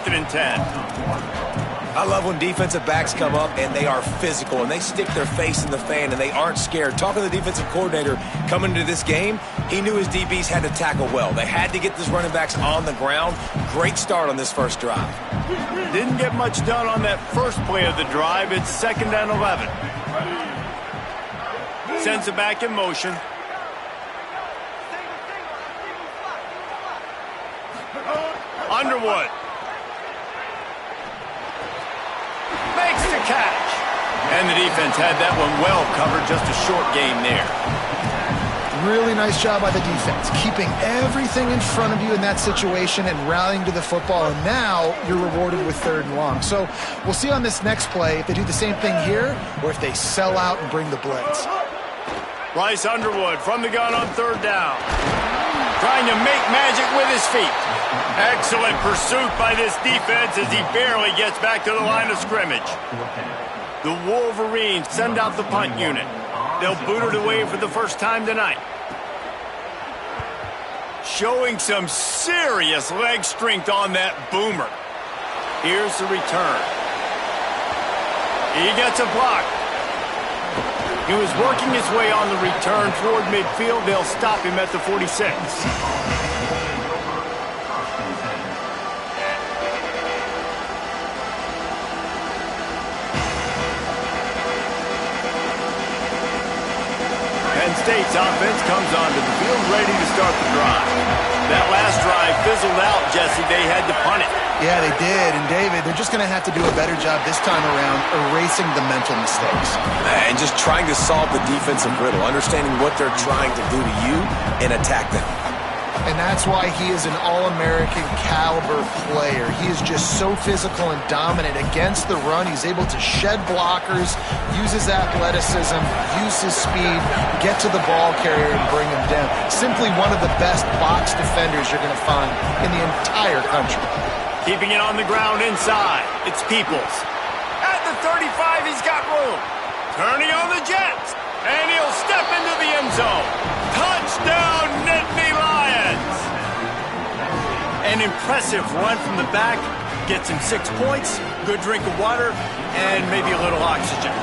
2nd and 10. I love when defensive backs come up and they are physical and they stick their face in the fan and they aren't scared. Talking to the defensive coordinator coming into this game, he knew his DBs had to tackle well. They had to get these running backs on the ground. Great start on this first drive. Didn't get much done on that first play of the drive. It's 2nd and 11. Sends it back in motion. Underwood. Makes the catch. And the defense had that one well covered. Just a short game there. Really nice job by the defense, keeping everything in front of you in that situation and rallying to the football. And now you're rewarded with 3rd and long. So we'll see on this next play if they do the same thing here or if they sell out and bring the blitz. Bryce Underwood from the gun on 3rd down. Trying to make magic with his feet. Excellent pursuit by this defense as he barely gets back to the line of scrimmage. The Wolverines send out the punt unit. They'll boot it away for the first time tonight. Showing some serious leg strength on that boomer. Here's the return. He gets a block. He was working his way on the return toward midfield. They'll stop him at the 46. State's offense comes onto the field ready to start the drive. That last drive fizzled out, Jesse. They had to punt it. Yeah, they did. And, David, they're just going to have to do a better job this time around erasing the mental mistakes. And just trying to solve the defensive riddle, understanding what they're trying to do to you and attack them. And that's why he is an All-American caliber player. He is just so physical and dominant against the run. He's able to shed blockers, use his athleticism, use his speed, get to the ball carrier and bring him down. Simply one of the best box defenders you're going to find in the entire country. Keeping it on the ground inside. It's Peoples. At the 35, he's got room. Turning on the Jets. And he'll step into the end zone. Touchdown, Nittany Lions! An impressive run from the back. Gets him 6 points, good drink of water, and maybe a little oxygen.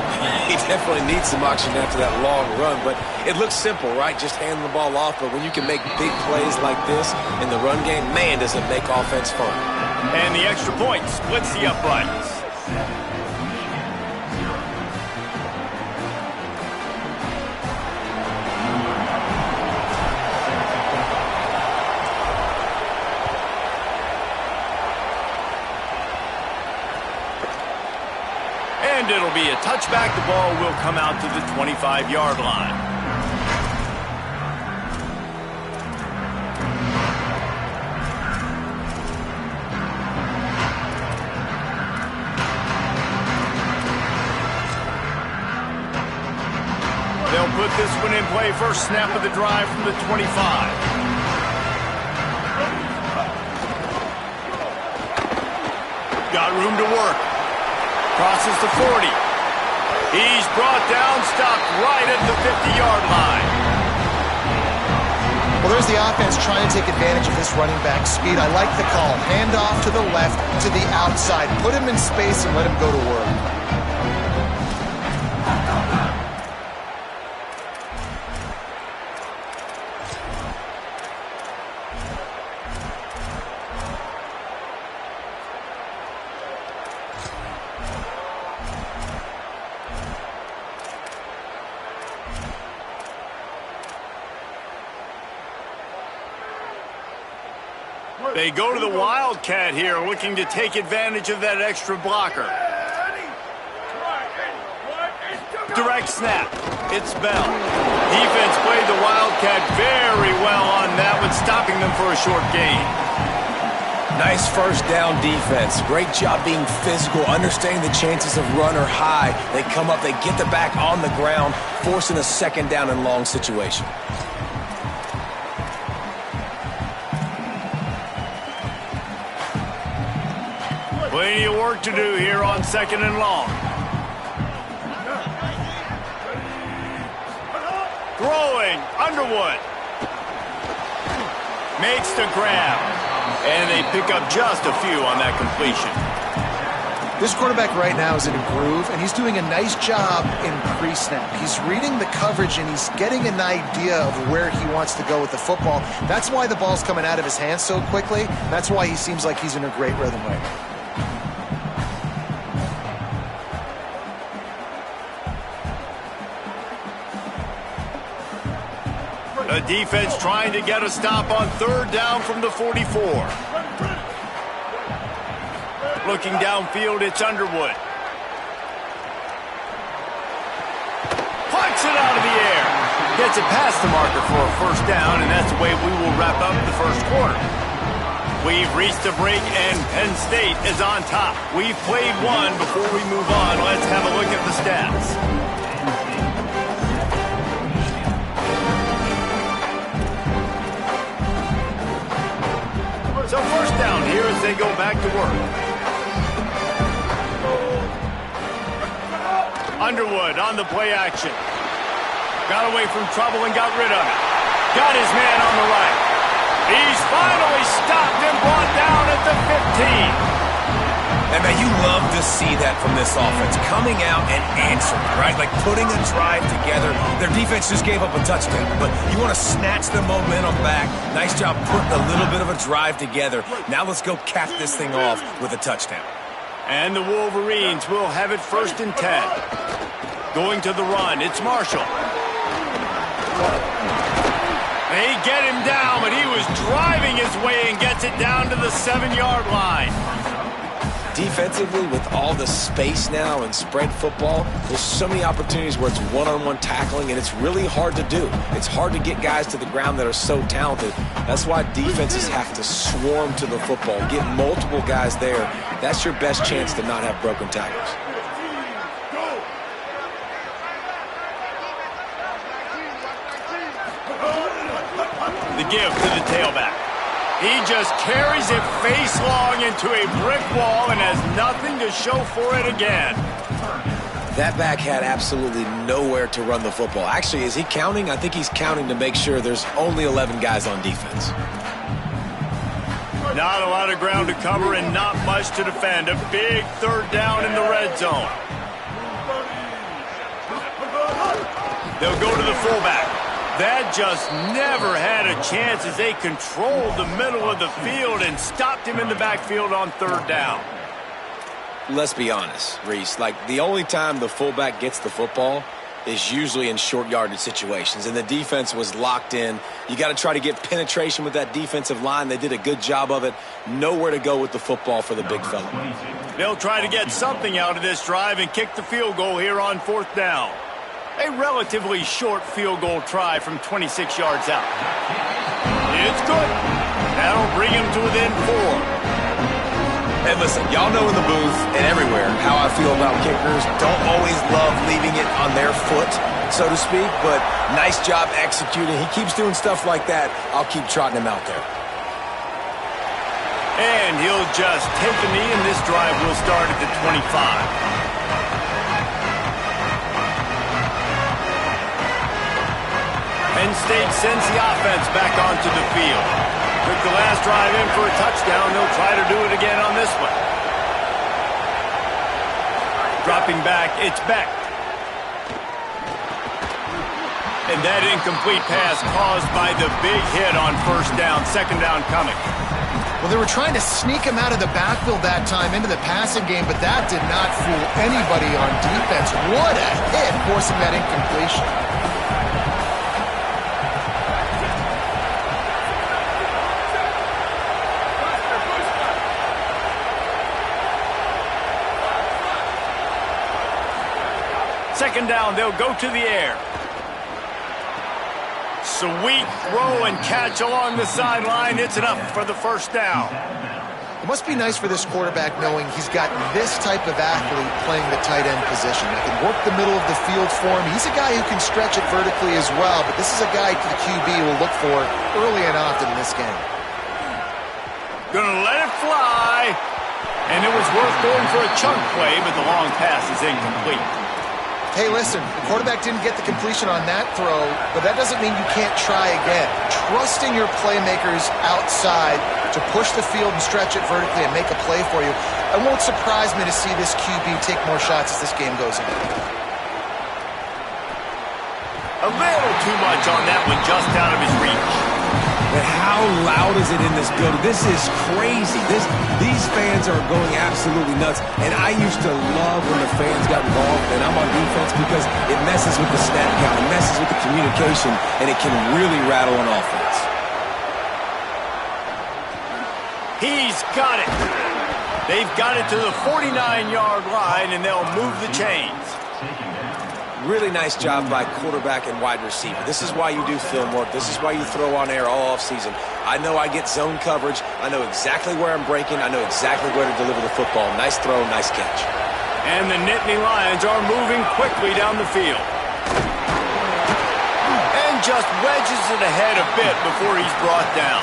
He definitely needs some oxygen after that long run, but it looks simple, right? Just hand the ball off, but when you can make big plays like this in the run game, man, does it make offense fun. And the extra point splits the uprights. And it'll be a touchback. The ball will come out to the 25-yard line. They'll put this one in play. First snap of the drive from the 25. Got room to work. Crosses the 40. He's brought down, stopped right at the 50-yard line. Well, there's the offense trying to take advantage of this running back speed. I like the call. Hand off to the left, to the outside. Put him in space and let him go to work. They go to the Wildcat here, looking to take advantage of that extra blocker. Direct snap. It's Bell. Defense played the Wildcat very well on that one, stopping them for a short gain. Nice first down defense. Great job being physical, understanding the chances of run or high. They come up, they get the back on the ground, forcing a second down and long situation. Plenty of work to do here on second and long. Throwing, Underwood. Makes the grab. And they pick up just a few on that completion. This quarterback right now is in a groove, and he's doing a nice job in pre-snap. He's reading the coverage, and he's getting an idea of where he wants to go with the football. That's why the ball's coming out of his hands so quickly. That's why he seems like he's in a great rhythm right now. The defense trying to get a stop on third down from the 44. Looking downfield, it's Underwood. Punts it out of the air. Gets it past the marker for a first down, and that's the way we will wrap up the first quarter. We've reached the break, and Penn State is on top. We've played one. Before we move on, let's have a look at the stats. So first down here as they go back to work. Underwood on the play action. Got away from trouble and got rid of it. Got his man on the right. He's finally stopped and brought down at the 15. And man, you love to see that from this offense. Coming out and answering, right? Like putting a drive together. Their defense just gave up a touchdown, but you want to snatch the momentum back. Nice job putting a little bit of a drive together. Now let's go cap this thing off with a touchdown. And the Wolverines will have it 1st and 10. Going to the run, it's Marshall. They get him down, but he was driving his way and gets it down to the 7-yard line. Defensively, with all the space now and spread football, there's so many opportunities where it's one-on-one tackling, and it's really hard to do. It's hard to get guys to the ground that are so talented. That's why defenses have to swarm to the football, get multiple guys there. That's your best chance to not have broken tackles. The give to the tailback. He just carries it face long into a brick wall and has nothing to show for it again. That back had absolutely nowhere to run the football. Actually, is he counting? I think he's counting to make sure there's only 11 guys on defense. Not a lot of ground to cover and not much to defend. A big 3rd down in the red zone. They'll go to the fullback. That just never had a chance as they controlled the middle of the field and stopped him in the backfield on 3rd down. Let's be honest, Reese. Like, the only time the fullback gets the football is usually in short yardage situations, and the defense was locked in. You got to try to get penetration with that defensive line. They did a good job of it. Nowhere to go with the football for the big fella. They'll try to get something out of this drive and kick the field goal here on 4th down. A relatively short field goal try from 26 yards out. It's good. That'll bring him to within 4. And listen, y'all know in the booth and everywhere how I feel about kickers. Don't always love leaving it on their foot, so to speak, but nice job executing. He keeps doing stuff like that. I'll keep trotting him out there. And he'll just take a knee, and this drive will start at the 25. Penn State sends the offense back onto the field. Took the last drive in for a touchdown. They'll try to do it again on this one. Dropping back, it's Beck. And that incomplete pass caused by the big hit on 1st down. 2nd down coming. Well, they were trying to sneak him out of the backfield that time into the passing game, but that did not fool anybody on defense. What a hit, forcing that incompletion. Second down, they'll go to the air. Sweet throw and catch along the sideline. It's enough for the 1st down. It must be nice for this quarterback knowing he's got this type of athlete playing the tight end position. That can work the middle of the field for him. He's a guy who can stretch it vertically as well, but this is a guy the QB will look for early and often in this game. Gonna let it fly. And it was worth going for a chunk play, but the long pass is incomplete. Hey, listen, the quarterback didn't get the completion on that throw, but that doesn't mean you can't try again. Trusting your playmakers outside to push the field and stretch it vertically and make a play for you. It won't surprise me to see this QB take more shots as this game goes on. A little too much on that one, just out of his reach. But how loud is it in this building? This is crazy. These fans are going absolutely nuts. And I used to love when the fans got involved, and I'm on defense, because it messes with the snap count, it messes with the communication, and it can really rattle an offense. He's got it. They've got it to the 49-yard line, and they'll move the chains. Really nice job by quarterback and wide receiver. This is why you do film work. This is why you throw on air all offseason. I know I get zone coverage. I know exactly where I'm breaking. I know exactly where to deliver the football. Nice throw, nice catch. And the Nittany Lions are moving quickly down the field. And just wedges it ahead a bit before he's brought down.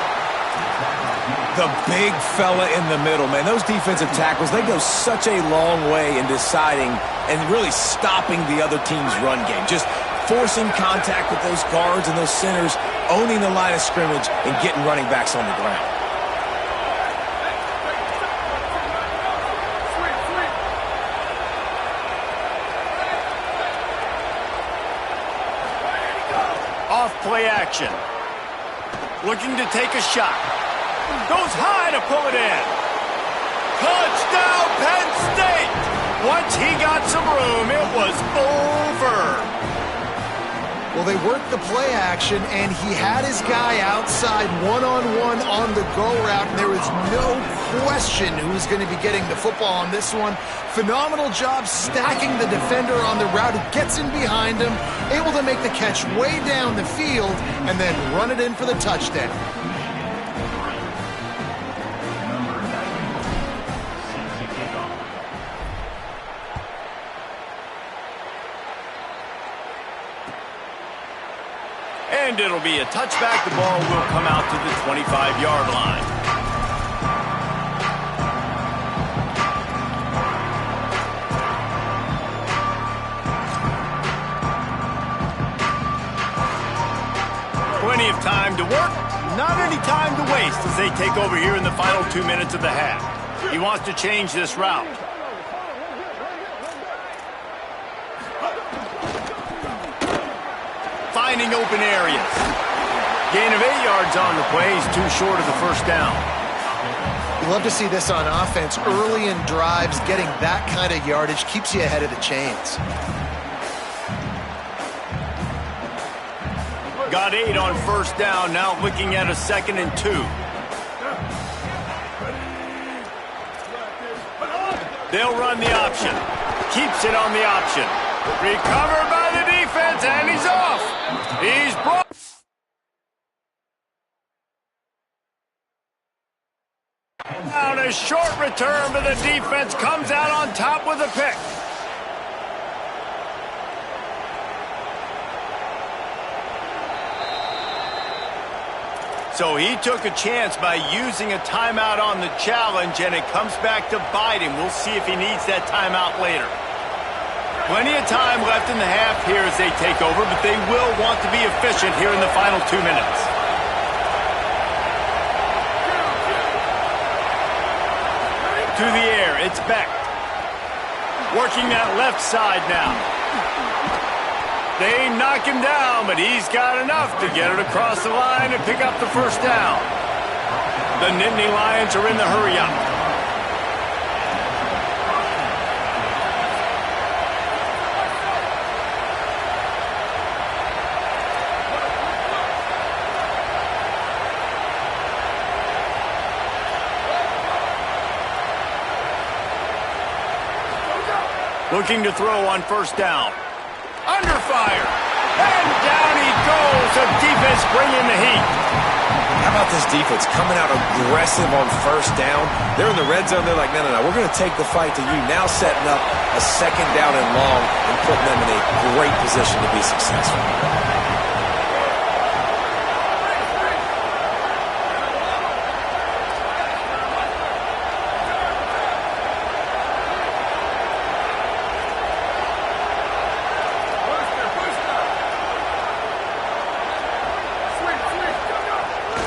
The big fella in the middle, man. Those defensive tackles, they go such a long way in deciding and really stopping the other team's run game. Just forcing contact with those guards and those centers, owning the line of scrimmage, and getting running backs on the ground. Off play action. Looking to take a shot. Goes high to pull it in. Touchdown, Penn State! Once he got some room, it was over. Well, they worked the play action, and he had his guy outside one-on-one on the go route, and there was no question who was going to be getting the football on this one. Phenomenal job stacking the defender on the route, who gets in behind him, able to make the catch way down the field, and then run it in for the touchdown. And it'll be a touchback. The ball will come out to the 25-yard line. Plenty of time to work, not any time to waste as they take over here in the final 2 minutes of the half. He wants to change this route. Finding open areas. Gain of 8 yards on the play. He's too short of the first down. You love to see this on offense. Early in drives, getting that kind of yardage keeps you ahead of the chains. Got 8 on first down. Now looking at a 2nd and 2. They'll run the option. Keeps it on the option. Recovered by the defense, and he's off. He's brought down. A short return, but the defense comes out on top with a pick. So he took a chance by using a timeout on the challenge, and it comes back to bite him. We'll see if he needs that timeout later. Plenty of time left in the half here as they take over, but they will want to be efficient here in the final 2 minutes. To the air, it's Beck. Working that left side now. They knock him down, but he's got enough to get it across the line and pick up the first down. The Nittany Lions are in the hurry-up. Looking to throw on first down. Under fire. And down he goes. The defense bringing the heat. How about this defense coming out aggressive on first down? They're in the red zone. They're like, no. We're going to take the fight to you. Now setting up a 2nd down and long and putting them in a great position to be successful.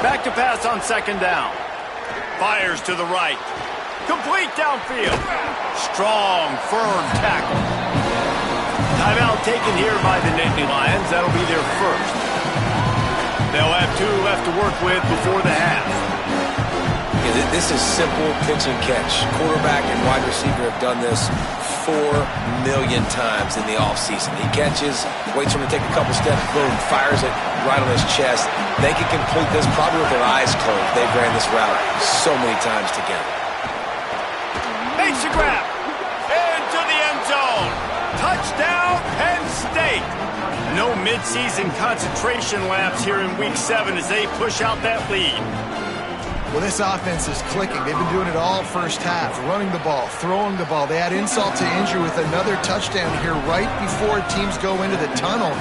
Back to pass on 2nd down. Fires to the right. Complete downfield. Strong, firm tackle. Timeout taken here by the Nittany Lions. That'll be their first. They'll have 2 left to work with before the half. Yeah, this is simple pitch and catch. Quarterback and wide receiver have done this 4 million times in the offseason. He catches, waits for him to take a couple steps, boom, fires it right on his chest. They can complete this probably with their eyes closed. They've ran this route so many times together. Makes a grab. Into the end zone. Touchdown, Penn State. No midseason concentration lapse here in Week 7 as they push out that lead. Well, this offense is clicking. They've been doing it all first half, running the ball, throwing the ball. They add insult to injury with another touchdown here right before teams go into the tunnel.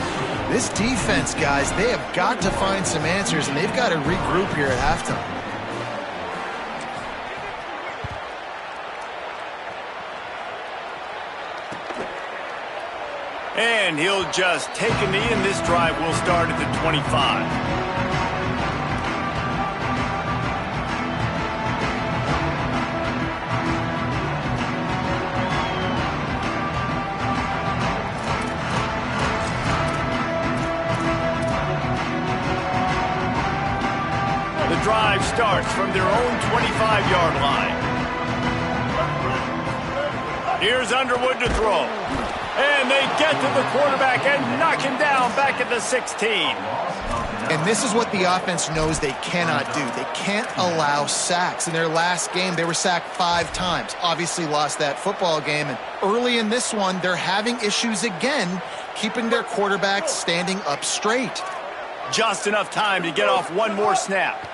This defense, guys, they have got to find some answers, and they've got to regroup here at halftime. And he'll just take a knee, and this drive will start at the 25. The drive starts from their own 25-yard line. Here's Underwood to throw. And they get to the quarterback and knock him down back at the 16. And this is what the offense knows they cannot do. They can't allow sacks. In their last game, they were sacked 5 times. Obviously lost that football game. And early in this one, they're having issues again, keeping their quarterback standing up straight. Just enough time to get off one more snap.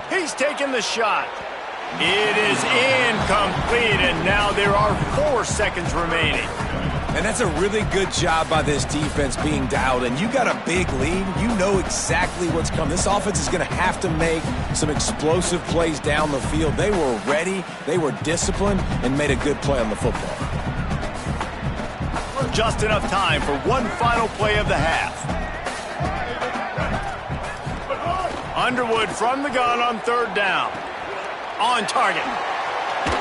He's taking the shot. It is incomplete, and now there are 4 seconds remaining. And that's a really good job by this defense being dialed in. You got a big lead. You know exactly what's coming. This offense is going to have to make some explosive plays down the field. They were ready, they were disciplined, and made a good play on the football. Just enough time for one final play of the half. Underwood from the gun on 3rd down. On target.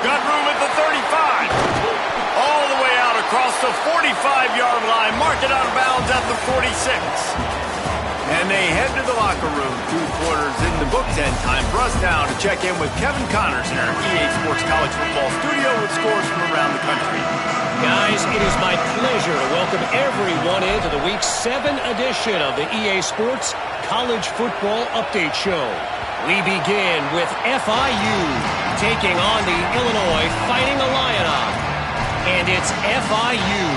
Got room at the 35. All the way out across the 45-yard line. Mark it out of bounds at the 46. And they head to the locker room. 2 quarters in the books, and time for us now to check in with Kevin Connors in our EA Sports College Football studio with scores from around the country. Guys, it is my pleasure to welcome everyone into the Week 7 edition of the EA Sports College Football Update Show. We begin with FIU taking on the Illinois Fighting Illini. And it's FIU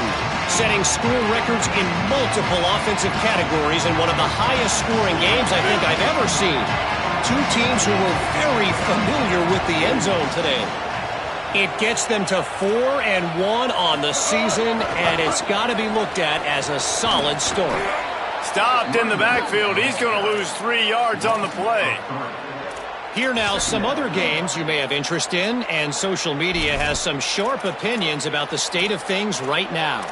setting school records in multiple offensive categories in one of the highest scoring games I think I've ever seen. 2 teams who were very familiar with the end zone today. It gets them to 4-1 on the season, and it's got to be looked at as a solid start. Stopped in the backfield. He's going to lose 3 yards on the play. Here now, some other games you may have interest in, and social media has some sharp opinions about the state of things right now.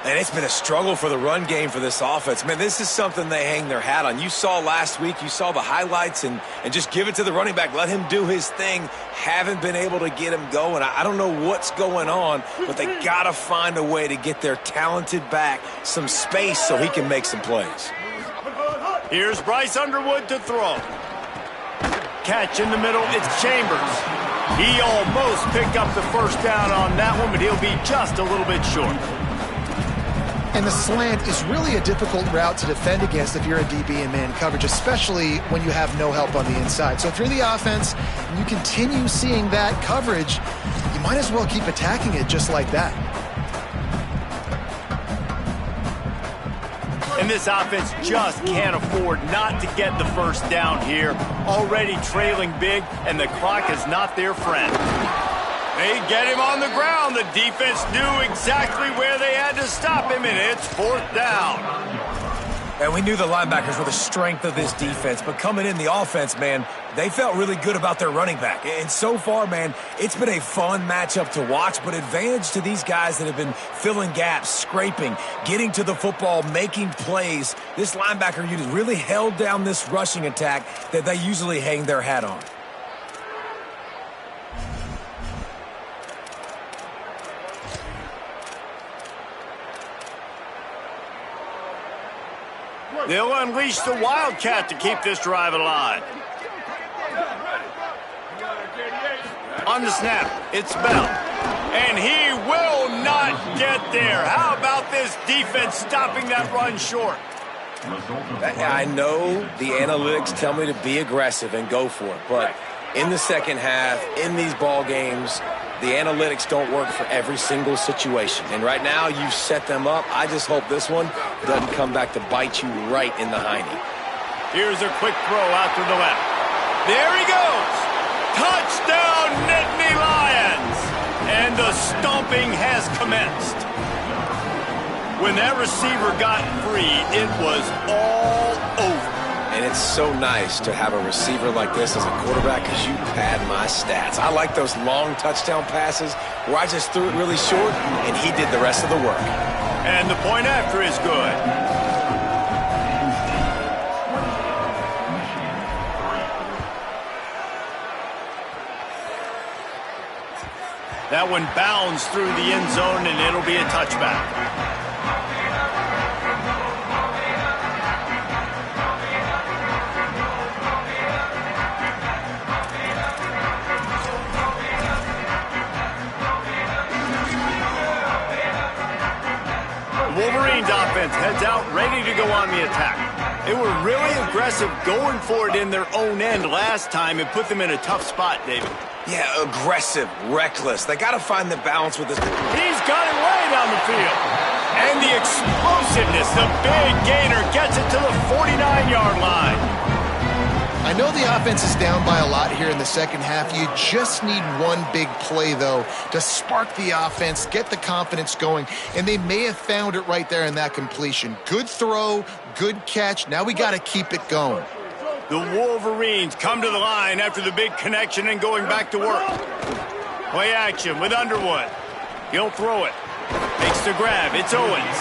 And it's been a struggle for the run game for this offense. Man, this is something they hang their hat on. You saw last week, you saw the highlights, and just give it to the running back. Let him do his thing. Haven't been able to get him going. I don't know what's going on, but they got to find a way to get their talented back some space so he can make some plays. Here's Bryce Underwood to throw. Catch in the middle, it's Chambers. He almost picked up the 1st down on that one, but he'll be just a little bit short. And the slant is really a difficult route to defend against if you're a DB in man coverage, especially when you have no help on the inside. So if you're the offense and you continue seeing that coverage, you might as well keep attacking it just like that. And this offense just can't afford not to get the 1st down here. Already trailing big, and the clock is not their friend. They get him on the ground. The defense knew exactly where they had to stop him, and it's 4th down. And we knew the linebackers were the strength of this defense, but coming in the offense, man, they felt really good about their running back. And so far, man, it's been a fun matchup to watch, but advantage to these guys that have been filling gaps, scraping, getting to the football, making plays. This linebacker unit really held down this rushing attack that they usually hang their hat on. They'll unleash the Wildcat to keep this drive alive. On the snap, it's Bell. And he will not get there. How about this defense stopping that run short? I know the analytics tell me to be aggressive and go for it, but in the second half, in these ball games, the analytics don't work for every single situation. And right now, you've set them up. I just hope this one doesn't come back to bite you right in the hiney. Here's a quick throw out to the left. There he goes. Touchdown, Nittany Lions. And the stomping has commenced. When that receiver got free, it was all over. And it's so nice to have a receiver like this as a quarterback because you pad my stats. I like those long touchdown passes where I just threw it really short and he did the rest of the work. And the point after is good. That one bounds through the end zone and it'll be a touchback. Wolverines offense heads out ready to go on the attack. They were really aggressive going for it in their own end last time and put them in a tough spot, David. Yeah, aggressive, reckless. They got to find the balance with this. He's got it way down the field. And the explosiveness, the big gainer gets it to the 49-yard line. I know the offense is down by a lot here in the second half. You just need one big play, though, to spark the offense, get the confidence going, and they may have found it right there in that completion. Good throw, good catch. Now we got to keep it going. The Wolverines come to the line after the big connection and going back to work. Play action with Underwood. He'll throw it. Makes the grab. It's Owens.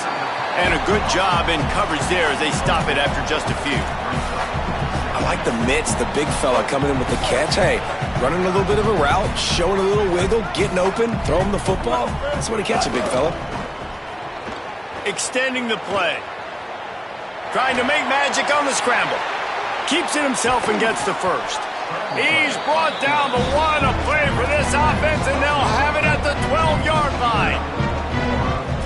And a good job in coverage there as they stop it after just a few. I like the mitts, the big fella coming in with the catch. Hey, running a little bit of a route, showing a little wiggle, getting open, throw him the football. That's what he catch a big fella. Extending the play. Trying to make magic on the scramble. Keeps it himself and gets the first. He's brought down the one, a play for this offense, and they'll have it at the 12-yard line.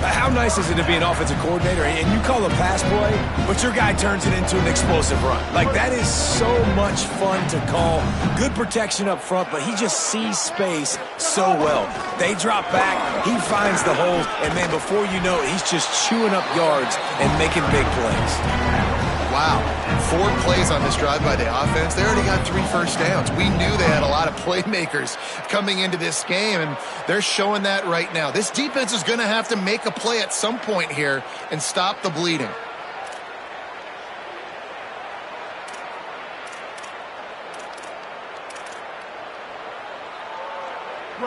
How nice is it to be an offensive coordinator and you call a pass play, but your guy turns it into an explosive run? Like, that is so much fun to call. Good protection up front, but he just sees space so well. They drop back, he finds the holes, and man, before you know it, he's just chewing up yards and making big plays. Wow, 4 plays on this drive by the offense. They already got 3 first downs. We knew they had a lot of playmakers coming into this game, and they're showing that right now. This defense is going to have to make a play at some point here and stop the bleeding.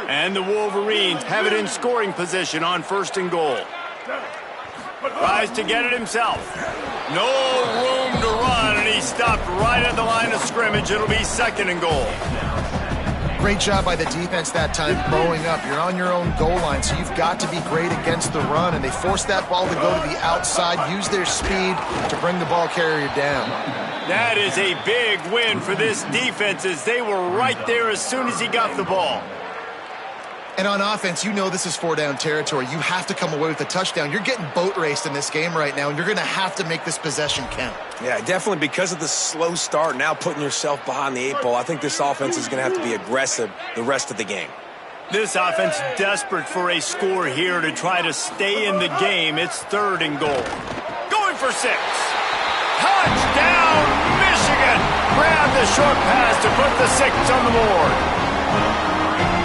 And the Wolverines have it in scoring position on 1st and goal. Tries to get it himself. No room to run, and he stopped right at the line of scrimmage. It'll be 2nd and goal. Great job by the defense that time throwing up. You're on your own goal line, so you've got to be great against the run, and they forced that ball to go to the outside, use their speed to bring the ball carrier down. That is a big win for this defense as they were right there as soon as he got the ball. And on offense, you know this is 4-down territory. You have to come away with a touchdown. You're getting boat raced in this game right now, and you're going to have to make this possession count. Yeah, definitely because of the slow start, now putting yourself behind the 8 ball, I think this offense is going to have to be aggressive the rest of the game. This offense desperate for a score here to try to stay in the game. It's 3rd and goal. Going for 6. Touchdown, Michigan! Grab the short pass to put the 6 on the board.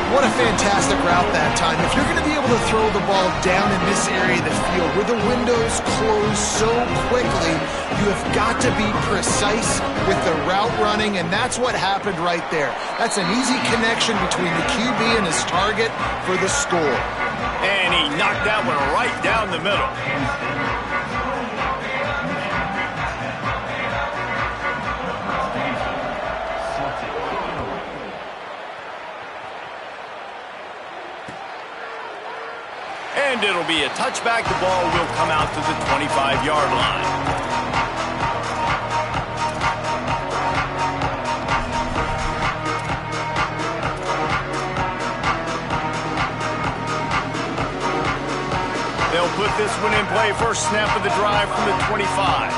What a fantastic route that time. If you're going to be able to throw the ball down in this area of the field where the windows close so quickly, you have got to be precise with the route running, and that's what happened right there. That's an easy connection between the QB and his target for the score. And he knocked that one right down the middle. And it'll be a touchback. The ball will come out to the 25-yard line. put this one in play. First snap of the drive from the 25.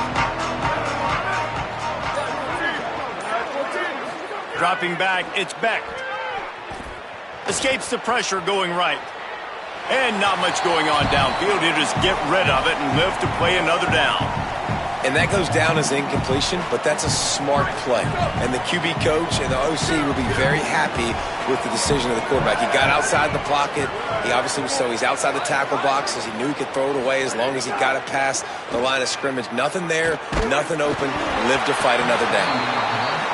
Dropping back, it's Beck. Escapes the pressure going right. And not much going on downfield. He'll just get rid of it and live to play another down. And that goes down as incompletion, but that's a smart play. And the QB coach and the OC will be very happy with the decision of the quarterback. He got outside the pocket. He obviously was he's outside the tackle box, as he knew he could throw it away as long as he got it past the line of scrimmage. Nothing there, nothing open. Live to fight another down.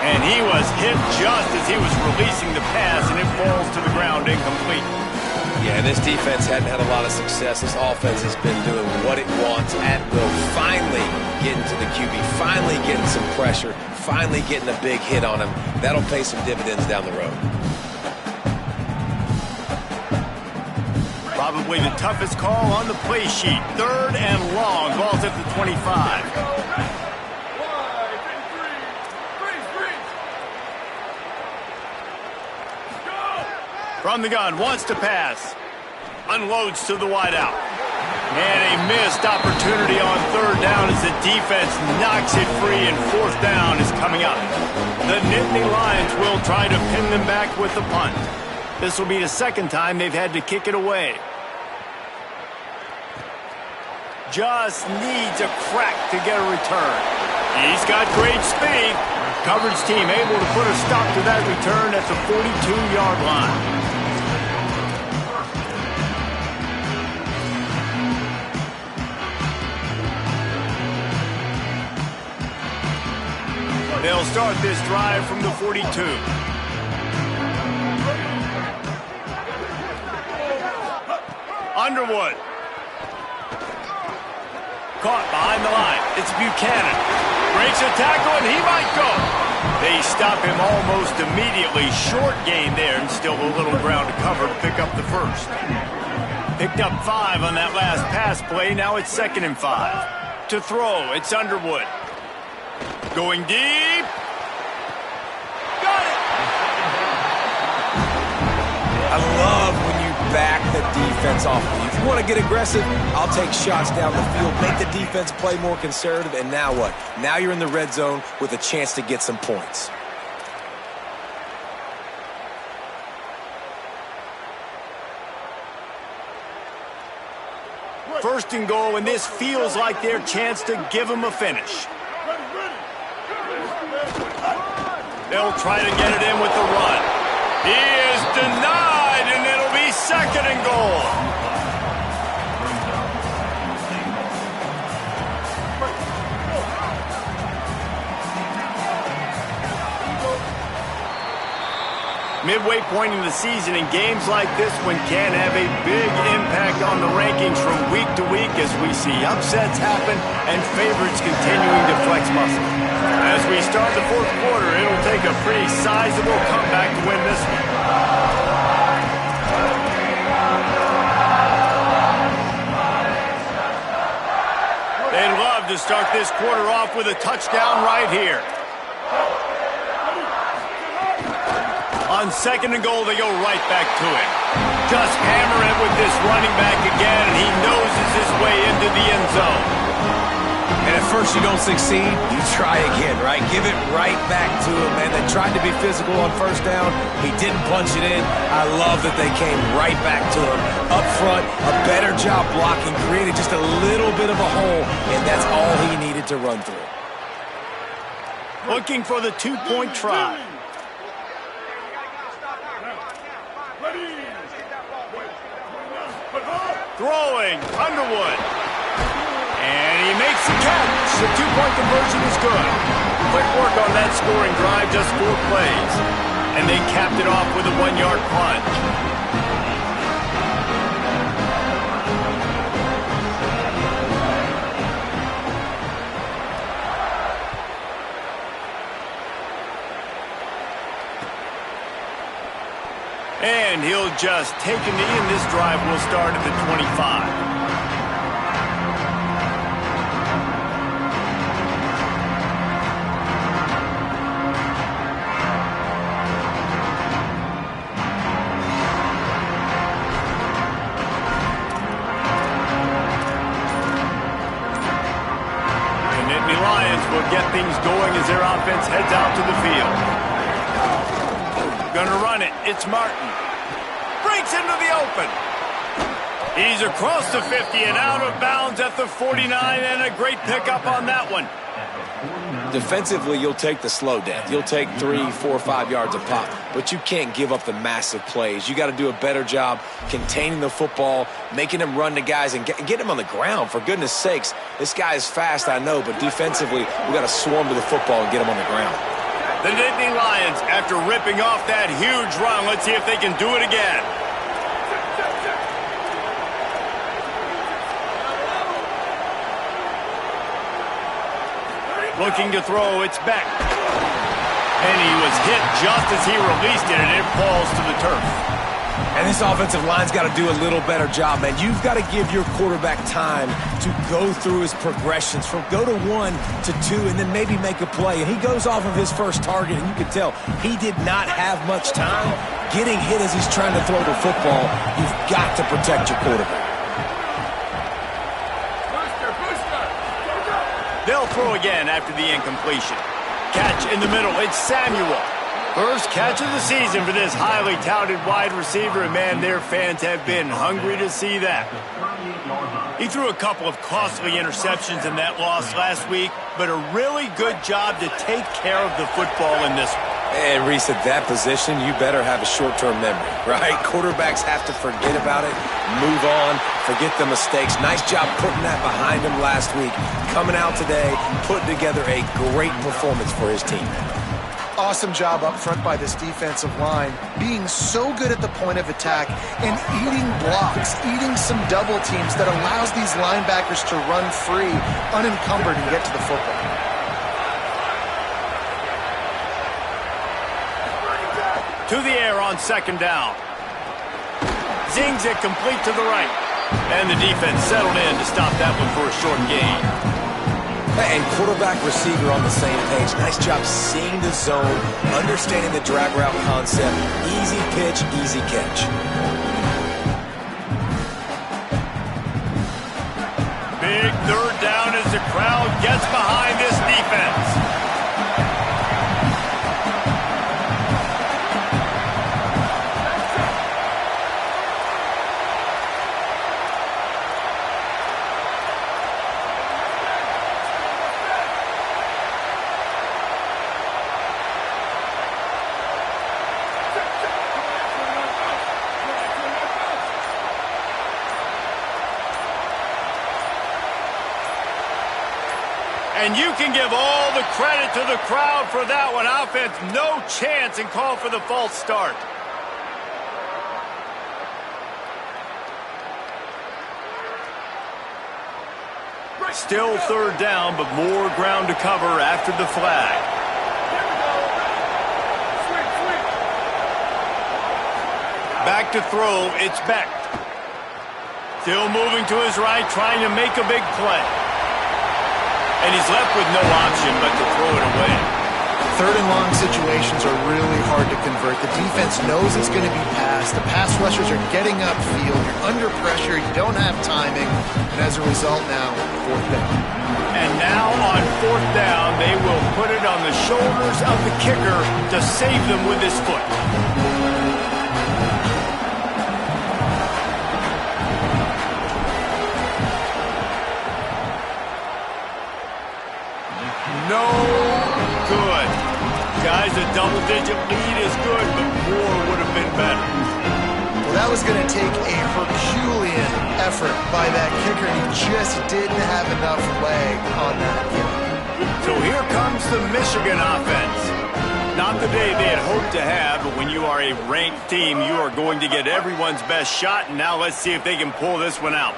And he was hit just as he was releasing the pass, and it falls to the ground incomplete. Yeah, and this defense hadn't had a lot of success. This offense has been doing what it wants at will. Finally getting to the QB, finally getting some pressure, finally getting a big hit on him. That'll pay some dividends down the road. Probably the toughest call on the play sheet. 3rd and long. Ball's at the 25. From the gun, wants to pass. Unloads to the wideout. And a missed opportunity on 3rd down as the defense knocks it free, and 4th down is coming up. The Nittany Lions will try to pin them back with the punt. This will be the 2nd time they've had to kick it away. Just needs a crack to get a return. He's got great speed. Coverage team able to put a stop to that return at the 42-yard line. They'll start this drive from the 42. Underwood. Caught behind the line. It's Buchanan. Breaks a tackle, and he might go. They stop him almost immediately. Short gain there, and still a little ground to cover to pick up the first. Picked up 5 on that last pass play. Now it's 2nd and 5. To throw, it's Underwood. Going deep. Got it. I love when you back the defense off. If you want to get aggressive, I'll take shots down the field, make the defense play more conservative, and now what? Now you're in the red zone with a chance to get some points. First and goal, and this feels like their chance to give them a finish. They'll try to get it in with the run. He is denied, and it'll be 2nd and goal. Midway point in the season, and games like this one can have a big impact on the rankings from week to week as we see upsets happen and favorites continuing to flex muscle. As we start the 4th quarter, it'll take a pretty sizable comeback to win this one. They'd love to start this quarter off with a touchdown right here. On 2nd and goal, they go right back to it. Just hammer it with this running back again, and he noses his way into the end zone. And at first you don't succeed, you try again, right? Give it right back to him, man. They tried to be physical on 1st down. He didn't punch it in. I love that they came right back to him. Up front, a better job blocking, created just a little bit of a hole, and that's all he needed to run through. Looking for the 2-point try. Throwing, Underwood. And he makes the catch. The 2-point conversion is good. Quick work on that scoring drive, just 4 plays. And they capped it off with a 1-yard plunge. And he'll just take a knee, and this drive will start at the 25. able to get things going as their offense heads out to the field. Gonna run it. It's Martin. Breaks into the open. He's across the 50 and out of bounds at the 49, and a great pickup on that one. Defensively, you'll take the slow death. You'll take 3, 4, 5 yards a pop, but you can't give up the massive plays. You got to do a better job containing the football, making them run to guys, and get them on the ground. For goodness sakes, this guy is fast, I know, but defensively, we got to swarm to the football and get him on the ground. The Nittany Lions, after ripping off that huge run, let's see if they can do it again. Looking to throw, it's Beck. And he was hit just as he released it, and it falls to the turf. And this offensive line's got to do a little better job, man. You've got to give your quarterback time to go through his progressions from go to 1 to 2 and then maybe make a play. And he goes off of his first target, and you can tell he did not have much time getting hit as he's trying to throw the football. You've got to protect your quarterback. They'll throw again after the incompletion. Catch in the middle. It's Samuel. First catch of the season for this highly touted wide receiver, and man, their fans have been hungry to see that. He threw a couple of costly interceptions in that loss last week, but a really good job to take care of the football in this one. And Reese, at that position, you better have a short-term memory, right? Quarterbacks have to forget about it, move on, forget the mistakes. Nice job putting that behind him last week. Coming out today, putting together a great performance for his team. Awesome job up front by this defensive line, being so good at the point of attack and eating blocks, eating some double teams that allows these linebackers to run free, unencumbered, and get to the football. To the air on second down. Zings it complete to the right. And the defense settled in to stop that one for a short gain. And quarterback receiver on the same page. Nice job seeing the zone, understanding the drag route concept. Easy pitch, easy catch. Big third down as the crowd gets behind this defense. And you can give all the credit to the crowd for that one. Offense, no chance, and call for the false start. Still third down, but more ground to cover after the flag. Back to throw, it's Beck. Still moving to his right, trying to make a big play. And he's left with no option but to throw it away. Third and long situations are really hard to convert. The defense knows it's going to be passed. The pass rushers are getting upfield. You're under pressure. You don't have timing. And as a result now, fourth down. And now on fourth down, they will put it on the shoulders of the kicker to save them with his foot. No good. Guys, a double-digit lead is good, but more would have been better. Well, that was going to take a Herculean effort by that kicker. He just didn't have enough leg on that kick. So here comes the Michigan offense. Not the day they had hoped to have, but when you are a ranked team, you are going to get everyone's best shot, and now let's see if they can pull this one out.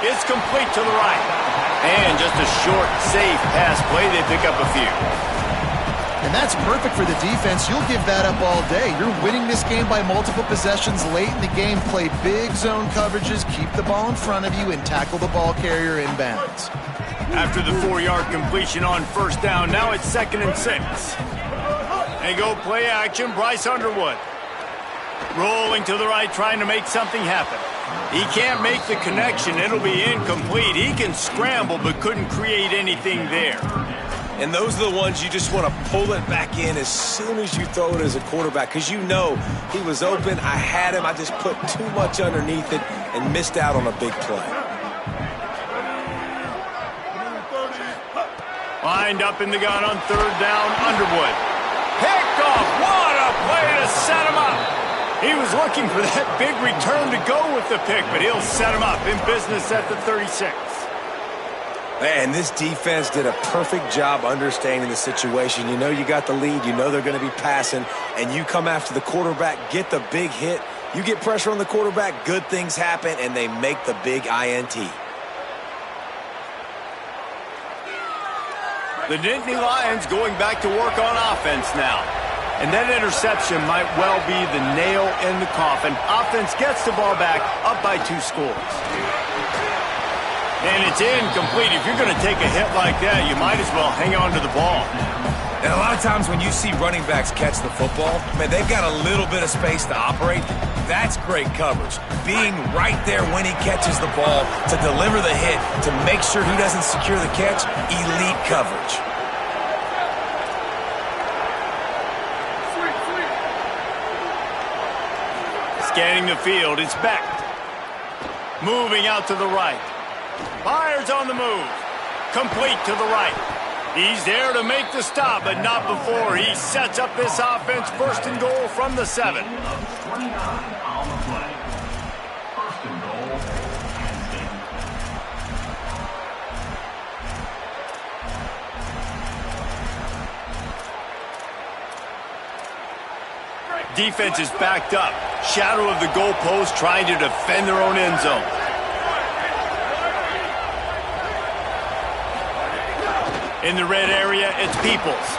It's complete to the right. And just a short, safe pass play. They pick up a few. And that's perfect for the defense. You'll give that up all day. You're winning this game by multiple possessions late in the game. Play big zone coverages, keep the ball in front of you, and tackle the ball carrier inbounds. After the 4-yard completion on first down, now it's 2nd and 6. They go play action, Bryce Underwood. Rolling to the right, trying to make something happen. He can't make the connection. It'll be incomplete. He can scramble, but couldn't create anything there. And those are the ones you just want to pull it back in as soon as you throw it as a quarterback, because you know he was open. I had him. I just put too much underneath it and missed out on a big play. Lined up in the gun on third down, Underwood. Picked off. What a play to set him up. He was looking for that big return to go with the pick, but he'll set him up in business at the 36. Man, this defense did a perfect job understanding the situation. You know you got the lead. You know they're going to be passing, and you come after the quarterback, get the big hit. You get pressure on the quarterback, good things happen, and they make the big INT. The Nittany Lions going back to work on offense now. And that interception might well be the nail in the coffin. Offense gets the ball back, up by 2 scores. And it's incomplete. If you're going to take a hit like that, you might as well hang on to the ball. And a lot of times when you see running backs catch the football, man, they've got a little bit of space to operate. That's great coverage. Being right there when he catches the ball to deliver the hit, to make sure he doesn't secure the catch, elite coverage. Scanning the field, it's Beck. Moving out to the right. Fires on the move. Complete to the right. He's there to make the stop, but not before he sets up this offense. First and goal from the 7. Defense is backed up. Shadow of the goalpost, trying to defend their own end zone. In the red area, it's Peoples.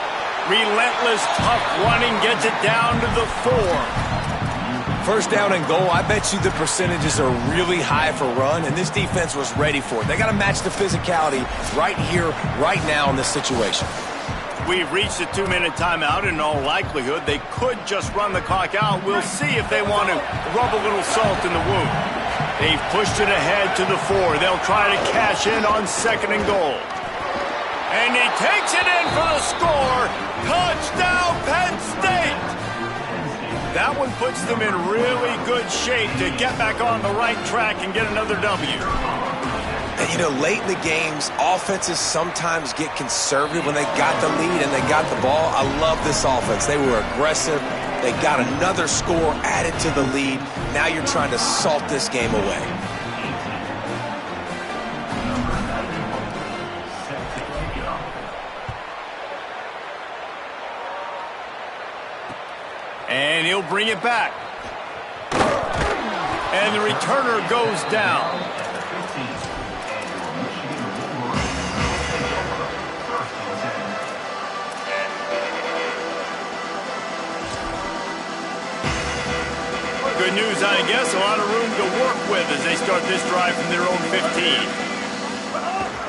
Relentless, tough running, gets it down to the 4. First down and goal, I bet you the percentages are really high for run, and this defense was ready for it. They got to match the physicality right here, right now in this situation. We've reached a 2-minute timeout. In all likelihood, they could just run the clock out. We'll see if they want to rub a little salt in the wound. They've pushed it ahead to the 4. They'll try to cash in on 2nd and goal. And he takes it in for the score. Touchdown, Penn State! That one puts them in really good shape to get back on the right track and get another W. And, you know, late in the games, offenses sometimes get conservative when they got the lead and they got the ball. I love this offense. They were aggressive. They got another score added to the lead. Now you're trying to salt this game away. And he'll bring it back. And the returner goes down. Good news, I guess. A lot of room to work with as they start this drive from their own 15.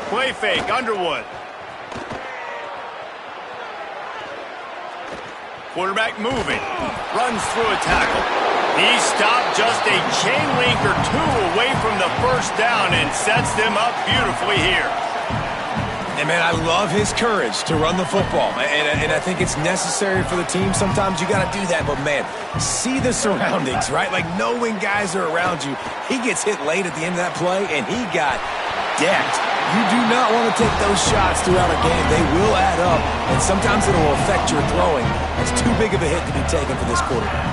Play fake, Underwood. Quarterback moving. Runs through a tackle. He stopped just a chain link or 2 away from the first down and sets them up beautifully here. And, man, I love his courage to run the football. And I think it's necessary for the team. Sometimes you got to do that. But, man, see the surroundings, right? Like, knowing guys are around you. He gets hit late at the end of that play, and he got decked. You do not want to take those shots throughout a game. They will add up, and sometimes it will affect your throwing. It's too big of a hit to be taken for this quarterback.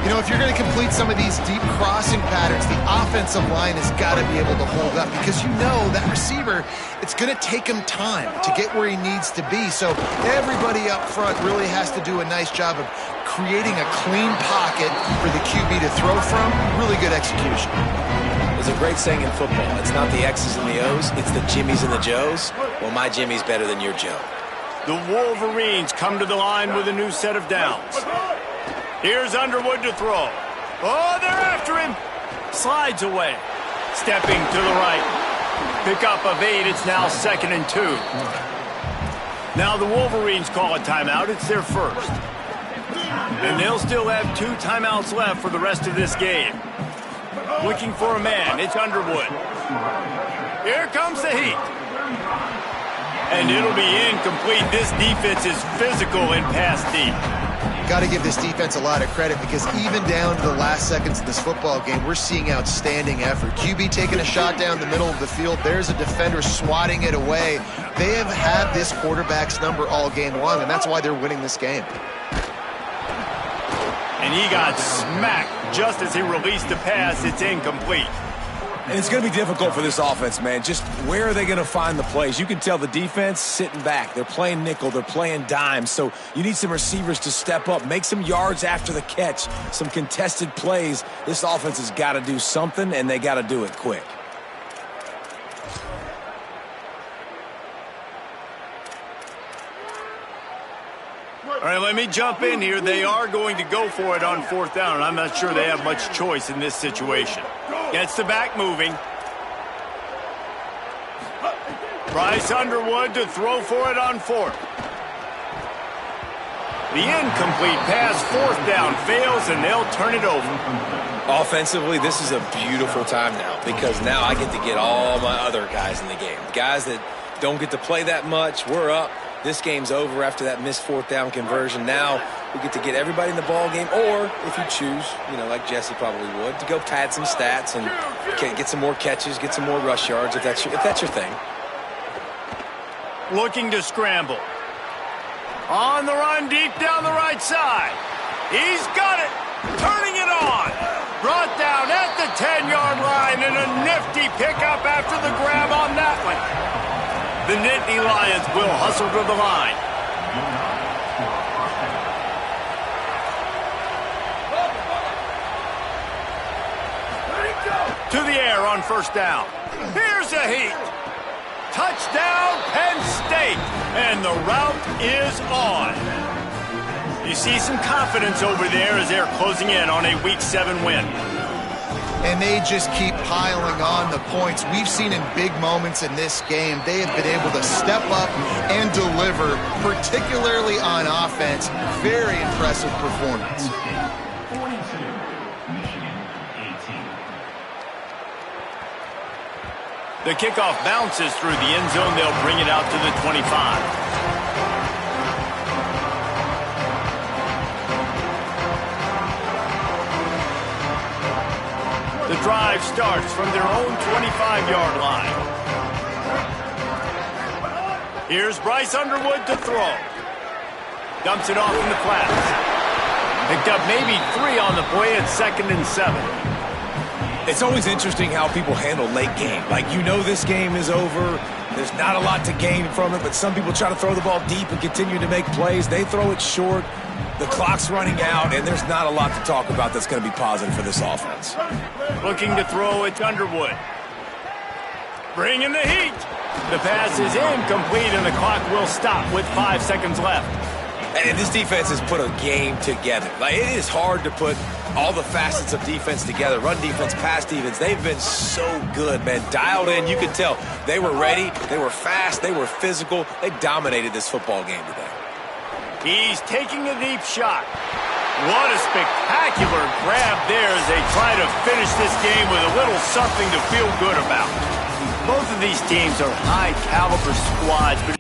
You know, if you're going to complete some of these deep crossing patterns, the offensive line has got to be able to hold up because you know that receiver, it's going to take him time to get where he needs to be. So everybody up front really has to do a nice job of creating a clean pocket for the QB to throw from. Really good execution. There's a great saying in football. It's not the X's and the O's, it's the Jimmies and the Joes. Well, my Jimmy's better than your Joe. The Wolverines come to the line with a new set of downs. Here's Underwood to throw. Oh, they're after him. Slides away. Stepping to the right. Pickup of 8. It's now 2nd and 2. Now the Wolverines call a timeout. It's their first. And they'll still have 2 timeouts left for the rest of this game. Looking for a man. It's Underwood. Here comes the heat. And it'll be incomplete. This defense is physical and pass deep. Got to give this defense a lot of credit because even down to the last seconds of this football game, we're seeing outstanding effort. QB taking a shot down the middle of the field. There's a defender swatting it away. They have had this quarterback's number all game long, and that's why they're winning this game. And he got smacked just as he released the pass. It's incomplete. And it's going to be difficult for this offense, man. Just where are they going to find the plays? You can tell the defense sitting back. They're playing nickel. They're playing dime. So you need some receivers to step up, make some yards after the catch, some contested plays. This offense has got to do something, and they got to do it quick. All right, let me jump in here. They are going to go for it on 4th down, and I'm not sure they have much choice in this situation. Gets the back moving. Bryce Underwood to throw for it on 4th. The incomplete pass, 4th down, fails, and they'll turn it over. Offensively, this is a beautiful time now because now I get to get all my other guys in the game. Guys that don't get to play that much, we're up. This game's over after that missed 4th down conversion. Now we get to get everybody in the ball game, or if you choose, like Jesse probably would, to go pad some stats and get some more catches, get some more rush yards if that's your thing. Looking to scramble. On the run, deep down the right side. He's got it. Turning it on. Brought down at the 10-yard line, and a nifty pickup after the grab on that one. The Nittany Lions will hustle to the line. To the air on 1st down. Here's a heat. Touchdown, Penn State. And the route is on. You see some confidence over there as they're closing in on a Week 7 win. And they just keep piling on the points. We've seen in big moments in this game, they have been able to step up and deliver, particularly on offense. Very impressive performance. 42, Michigan, 18. The kickoff bounces through the end zone. They'll bring it out to the 25. The drive starts from their own 25-yard line. Here's Bryce Underwood to throw. Dumps it off in the flats. Picked up maybe 3 on the play at 2nd and 7. It's always interesting how people handle late game. Like, this game is over. There's not a lot to gain from it, but some people try to throw the ball deep and continue to make plays. They throw it short. The clock's running out, and there's not a lot to talk about that's going to be positive for this offense. Looking to throw it to Underwood. Bringing the heat. The pass is incomplete, and the clock will stop with 5 seconds left. And this defense has put a game together. Like, it is hard to put all the facets of defense together. Run defense, pass defense. They've been so good, man. Dialed in. You could tell they were ready. They were fast. They were physical. They dominated this football game today. He's taking a deep shot. What a spectacular grab there as they try to finish this game with a little something to feel good about. Both of these teams are high-caliber squads, but